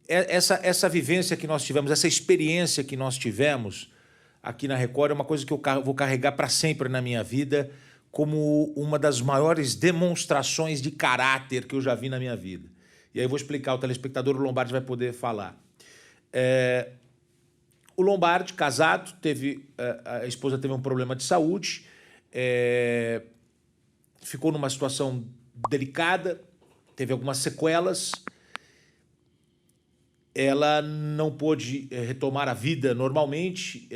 essa vivência que nós tivemos, essa experiência que nós tivemos aqui na Record é uma coisa que eu vou carregar para sempre na minha vida como uma das maiores demonstrações de caráter que eu já vi na minha vida. E aí eu vou explicar, o telespectador, o Lombardi vai poder falar. O Lombardi, casado, a esposa teve um problema de saúde, ficou numa situação delicada, teve algumas sequelas, ela não pôde retomar a vida normalmente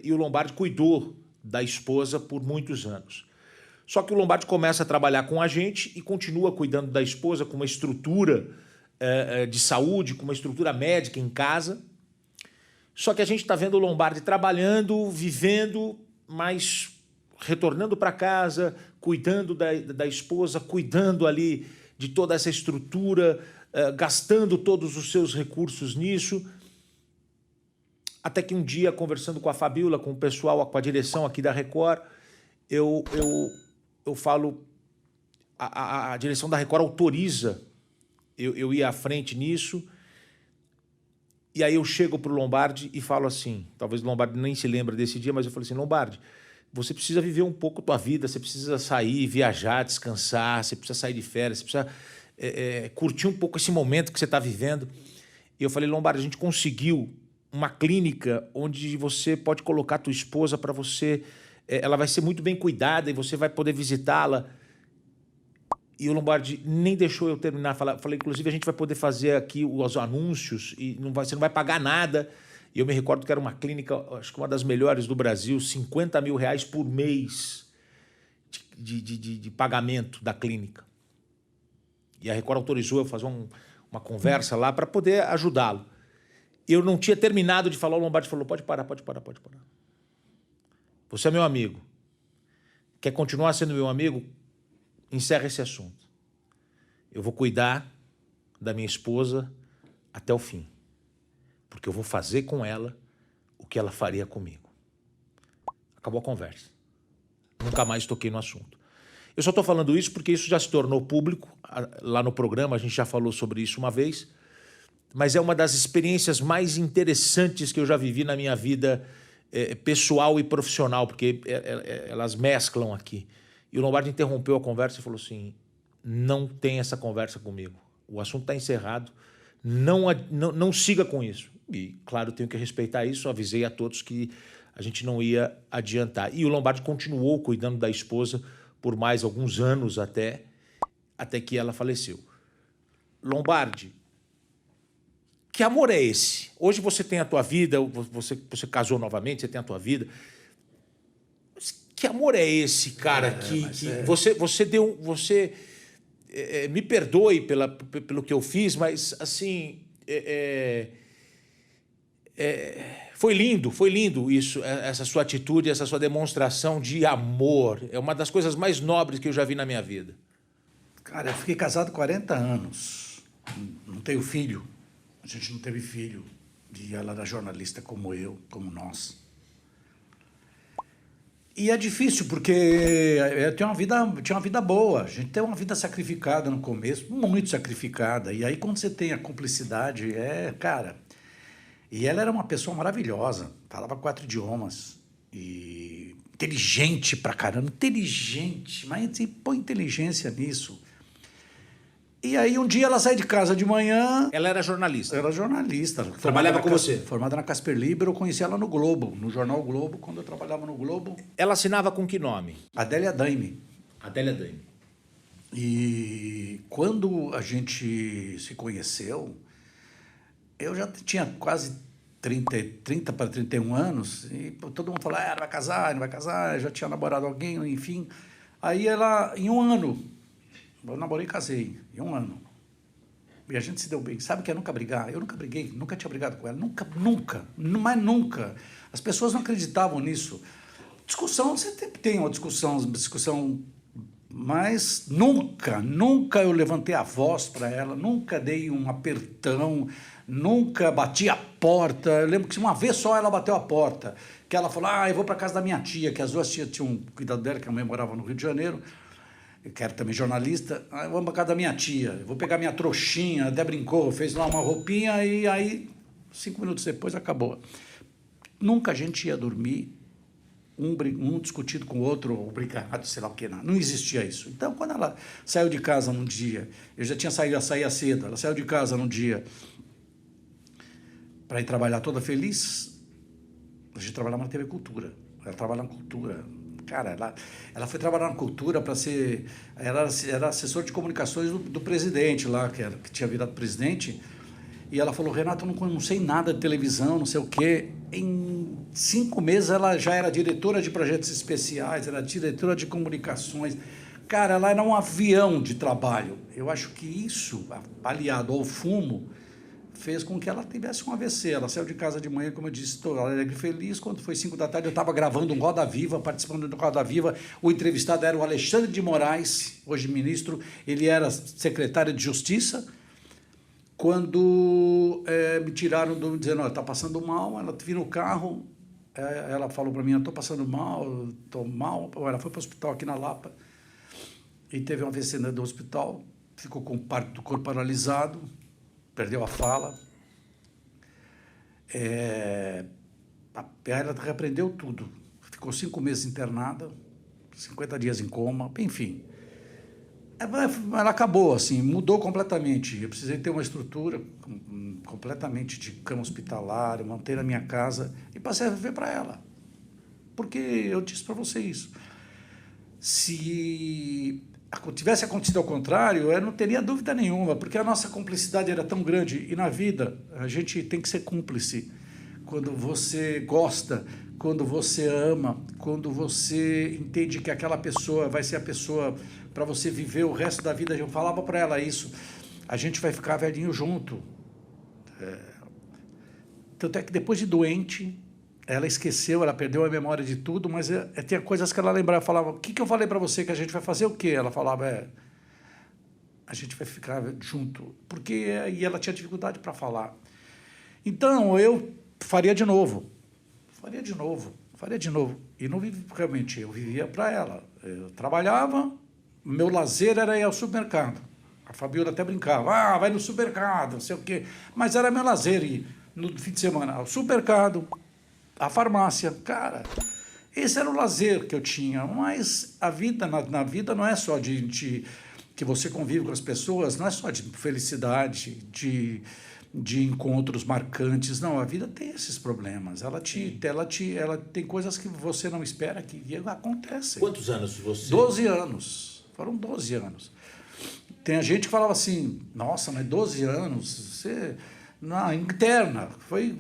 e o Lombardi cuidou da esposa por muitos anos. Só que o Lombardi começa a trabalhar com a gente e continua cuidando da esposa com uma estrutura de saúde, com uma estrutura médica em casa. Só que a gente está vendo o Lombardi trabalhando, vivendo, mas retornando para casa, cuidando da esposa, cuidando ali de toda essa estrutura, gastando todos os seus recursos nisso. Até que um dia, conversando com a Fabíola, com o pessoal, com a direção aqui da Record, eu falo, a direção da Record autoriza eu ir à frente nisso. E aí eu chego para o Lombardi e falo assim, talvez o Lombardi nem se lembre desse dia, mas eu falei assim, Lombardi, você precisa viver um pouco a tua vida, você precisa sair, viajar, descansar, você precisa sair de férias, você precisa curtir um pouco esse momento que você está vivendo. E eu falei, Lombardi, a gente conseguiu uma clínica onde você pode colocar a tua esposa para você, ela vai ser muito bem cuidada e você vai poder visitá-la. E o Lombardi nem deixou eu terminar. Falei, inclusive, a gente vai poder fazer aqui os anúncios e você não vai pagar nada. E eu me recordo que era uma clínica, acho que uma das melhores do Brasil, R$50 mil por mês de pagamento da clínica. E a Record autorizou eu fazer uma conversa lá para poder ajudá-lo. Eu não tinha terminado de falar, o Lombardi falou, pode parar. Você é meu amigo. Quer continuar sendo meu amigo? Encerra esse assunto. Eu vou cuidar da minha esposa até o fim. Porque eu vou fazer com ela o que ela faria comigo. Acabou a conversa. Nunca mais toquei no assunto. Eu só estou falando isso porque isso já se tornou público. Lá no programa a gente já falou sobre isso uma vez. Mas é uma das experiências mais interessantes que eu já vivi na minha vida pessoal e profissional, porque elas mesclam aqui. E o Lombardi interrompeu a conversa e falou assim, não tem essa conversa comigo. O assunto está encerrado, não siga com isso. E, claro, eu tenho que respeitar isso, avisei a todos que a gente não ia adiantar. E o Lombardi continuou cuidando da esposa por mais alguns anos até que ela faleceu. Lombardi, que amor é esse? Hoje você tem a tua vida, você casou novamente, você tem a tua vida. Que amor é esse, cara, você deu... me perdoe pelo que eu fiz, mas, assim... foi lindo isso, essa sua atitude, essa sua demonstração de amor. É uma das coisas mais nobres que eu já vi na minha vida. Cara, eu fiquei casado 40 anos. Não tenho filho. A gente não teve filho. E ela era jornalista como eu, como nós. E é difícil, porque eu tinha uma vida boa. A gente tem uma vida sacrificada no começo, muito sacrificada. E aí, quando você tem a cumplicidade, cara... E ela era uma pessoa maravilhosa, falava 4 idiomas. E inteligente pra caramba, inteligente. Mas assim, põe inteligência nisso. E aí, um dia ela sai de casa de manhã... Ela era jornalista? Era jornalista. Trabalhava com você? Formada na Casper Libero, eu conheci ela no Globo, no jornal Globo, quando eu trabalhava no Globo. Ela assinava com que nome? Adélia Daime. Adélia Daime. E quando a gente se conheceu, eu já tinha quase 30 para 31 anos, e todo mundo falou, não vai casar, não vai casar, eu já tinha namorado alguém, enfim. Aí ela, em um ano... Eu namorei e casei, em um ano. E a gente se deu bem. Sabe o que é nunca brigar? Eu nunca briguei, nunca tinha brigado com ela. Nunca, mas nunca. As pessoas não acreditavam nisso. Discussão, você sempre tem uma discussão, mas nunca eu levantei a voz para ela, nunca dei um apertão, nunca bati a porta. Eu lembro que uma vez só ela bateu a porta, que ela falou, eu vou para casa da minha tia, que as duas tias tinham cuidado dela, que a mãe morava no Rio de Janeiro. eu quero também jornalista, eu vou para casa da minha tia, eu vou pegar minha trouxinha, até brincou, fez lá uma roupinha e aí 5 minutos depois acabou. Nunca a gente ia dormir um discutido com o outro, ou brigado, sei lá o que, não existia isso. Então, quando ela saiu de casa num dia, eu já tinha saía cedo, ela saiu de casa num dia para ir trabalhar toda feliz, a gente trabalhava na TV Cultura, ela trabalha na Cultura. Cara, ela foi trabalhar na Cultura para ser... Era assessor de comunicações do presidente lá, que tinha virado presidente. E ela falou, Renato, eu não sei nada de televisão, não sei o quê. Em 5 meses ela já era diretora de projetos especiais, era diretora de comunicações. Cara, ela era um avião de trabalho. Eu acho que isso, aliado ao fumo, fez com que ela tivesse um AVC. Ela saiu de casa de manhã, como eu disse, estou alegre e feliz. Quando foi 5 da tarde, eu estava gravando um Roda Viva, participando do Roda Viva. O entrevistado era o Alexandre de Moraes, hoje ministro. Ele era secretário de Justiça. Quando me tiraram, dizendo, está passando mal, ela viu no carro, ela falou para mim, estou passando mal, estou mal. Ela foi para o hospital aqui na Lapa e teve um AVC do hospital, ficou com parte do corpo paralisado, perdeu a fala. Ela reaprendeu tudo. Ficou 5 meses internada, 50 dias em coma, enfim. Ela acabou, assim, mudou completamente. Eu precisei ter uma estrutura completamente de cama hospitalar, manter na minha casa e passei a viver para ela. Porque eu disse para você isso. Se tivesse acontecido ao contrário, eu não teria dúvida nenhuma, porque a nossa cumplicidade era tão grande. E na vida, a gente tem que ser cúmplice. Quando você gosta, quando você ama, quando você entende que aquela pessoa vai ser a pessoa para você viver o resto da vida. Eu falava para ela isso, a gente vai ficar velhinho junto. Tanto é que depois de doente, ela esqueceu, ela perdeu a memória de tudo, mas tinha coisas que ela lembrava, falava, o que eu falei para você, que a gente vai fazer o quê? Ela falava, a gente vai ficar junto, porque e ela tinha dificuldade para falar. Então, eu faria de novo. E não realmente, eu vivia para ela. Eu trabalhava, meu lazer era ir ao supermercado. A Fabiola até brincava, vai no supermercado, não sei o quê. Mas era meu lazer ir no fim de semana ao supermercado, à farmácia. Cara, esse era o lazer que eu tinha. Mas a vida, na vida não é só de que você convive com as pessoas, não é só de felicidade, de encontros marcantes. Não, a vida tem esses problemas. Ela tem coisas que você não espera que acontecem. Quantos anos você... 12 anos. Foram 12 anos. Tem gente que falava assim, nossa, mas 12 anos, você... Na interna, foi...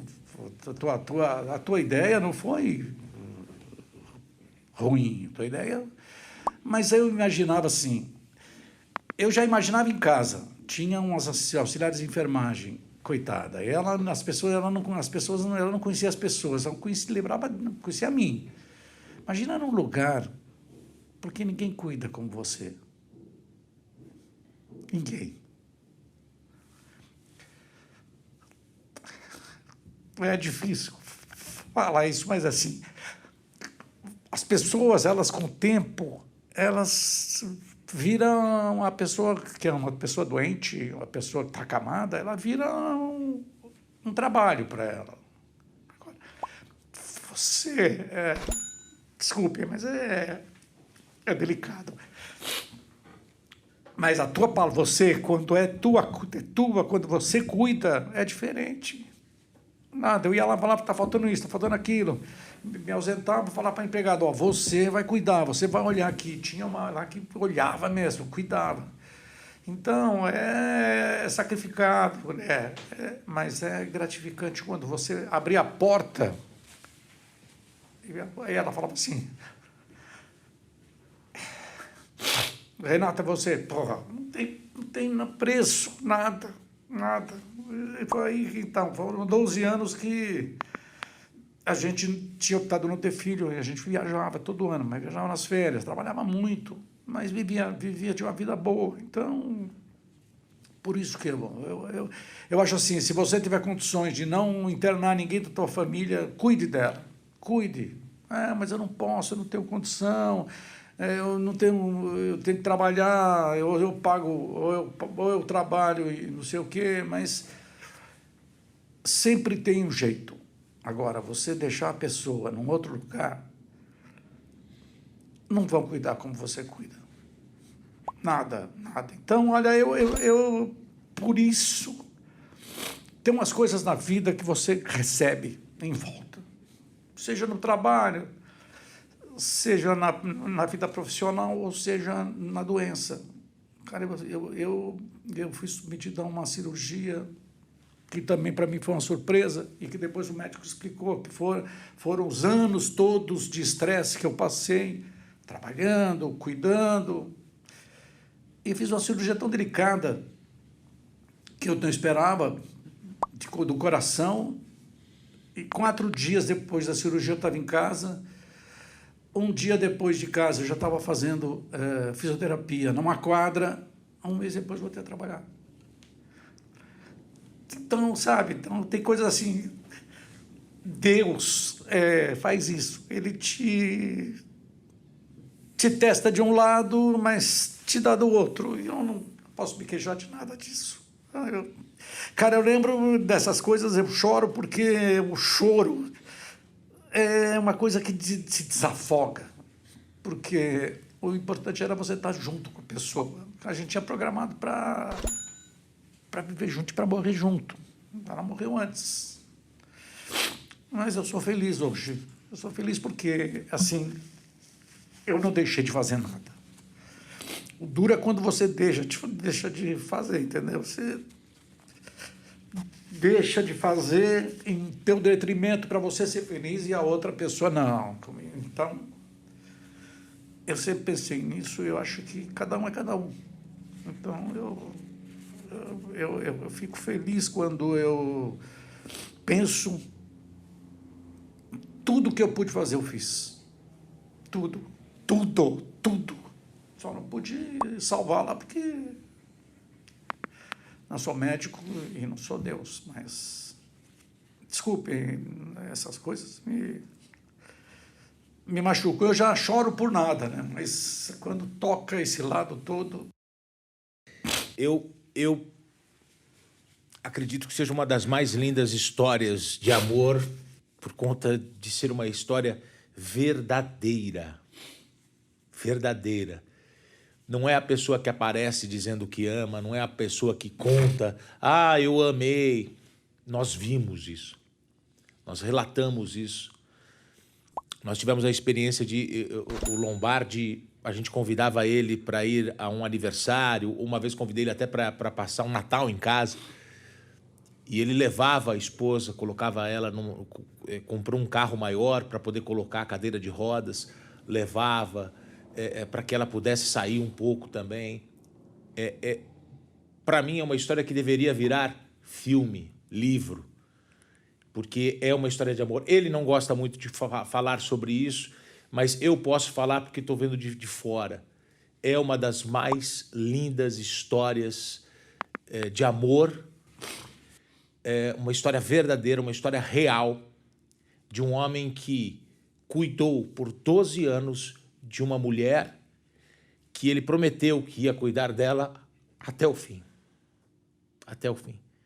A tua ideia não foi ruim, a tua ideia... Mas eu imaginava assim, eu já imaginava em casa, tinha umas auxiliares de enfermagem, coitada, ela não conhecia as pessoas, ela conhecia a mim. Imagina num lugar, porque ninguém cuida como você. Ninguém. É difícil falar isso, mas assim, as pessoas, elas com o tempo, elas viram uma pessoa que é uma pessoa doente, uma pessoa que está acamada, ela vira um trabalho para ela. Agora, você, desculpe, mas é delicado. Mas você, quando é tua, quando você cuida, é diferente. Nada, eu ia lá e falava, está faltando isso, está faltando aquilo. Me ausentava, falar para o empregado, você vai cuidar, você vai olhar aqui. Tinha uma lá que olhava mesmo, cuidava. Então, é sacrificado, mas é gratificante quando você abrir a porta. E ela falava assim, Renata, você, porra, não tem preço, nada. E foi aí, então, foram 12 anos que a gente tinha optado não ter filho, e a gente viajava todo ano, mas viajava nas férias, trabalhava muito, mas vivia de uma vida boa. Então, por isso que eu acho assim, se você tiver condições de não internar ninguém da tua família, cuide dela, cuide. Mas eu não posso, eu não tenho condição. eu não tenho, eu tenho que trabalhar, eu pago, ou eu trabalho e não sei o quê, mas sempre tem um jeito. Agora, você deixar a pessoa num outro lugar, não vão cuidar como você cuida. Nada, nada. Então, olha, eu por isso, tem umas coisas na vida que você recebe em volta. Seja no trabalho, seja na vida profissional, ou seja na doença. Cara, eu fui submetido a uma cirurgia que também para mim foi uma surpresa, e que depois o médico explicou que foram os anos todos de estresse que eu passei, trabalhando, cuidando, e fiz uma cirurgia tão delicada que eu não esperava, do coração, e 4 dias depois da cirurgia eu estava em casa. Um dia depois de casa eu já estava fazendo fisioterapia numa quadra. 1 mês depois voltei a trabalhar. Então, sabe, então, tem coisas assim, Deus faz isso, ele te testa de um lado, mas te dá do outro, e eu não posso me queixar de nada disso. Cara, eu lembro dessas coisas, eu choro porque o choro é uma coisa que se desafoga, porque o importante era você estar junto com a pessoa. A gente tinha programado para viver junto e para morrer junto. Ela morreu antes. Mas eu sou feliz hoje. Eu sou feliz porque, assim, eu não deixei de fazer nada. O duro é quando você deixa de fazer, entendeu? Você deixa de fazer em teu detrimento para você ser feliz e a outra pessoa não. Então, eu sempre pensei nisso e eu acho que cada um é cada um. Então, eu fico feliz quando eu penso tudo que eu pude fazer, eu fiz. Tudo. Só não pude salvá-la porque não sou médico e não sou Deus, mas desculpem, essas coisas me machucam. Eu já choro por nada, né? Mas quando toca esse lado todo... Eu acredito que seja uma das mais lindas histórias de amor, por conta de ser uma história verdadeira. Verdadeira. Não é a pessoa que aparece dizendo que ama, não é a pessoa que conta, eu amei. Nós vimos isso. Nós relatamos isso. Nós tivemos a experiência de... O Lombardi, a gente convidava ele para ir a um aniversário, uma vez convidei ele até para passar um Natal em casa, e ele levava a esposa, colocava ela, comprou um carro maior para poder colocar a cadeira de rodas, levava para que ela pudesse sair um pouco também. Para mim é uma história que deveria virar filme, livro, porque é uma história de amor. Ele não gosta muito de falar sobre isso, mas eu posso falar porque estou vendo de fora. É uma das mais lindas histórias de amor, uma história verdadeira, uma história real, de um homem que cuidou por 12 anos de uma mulher que ele prometeu que ia cuidar dela até o fim. Até o fim.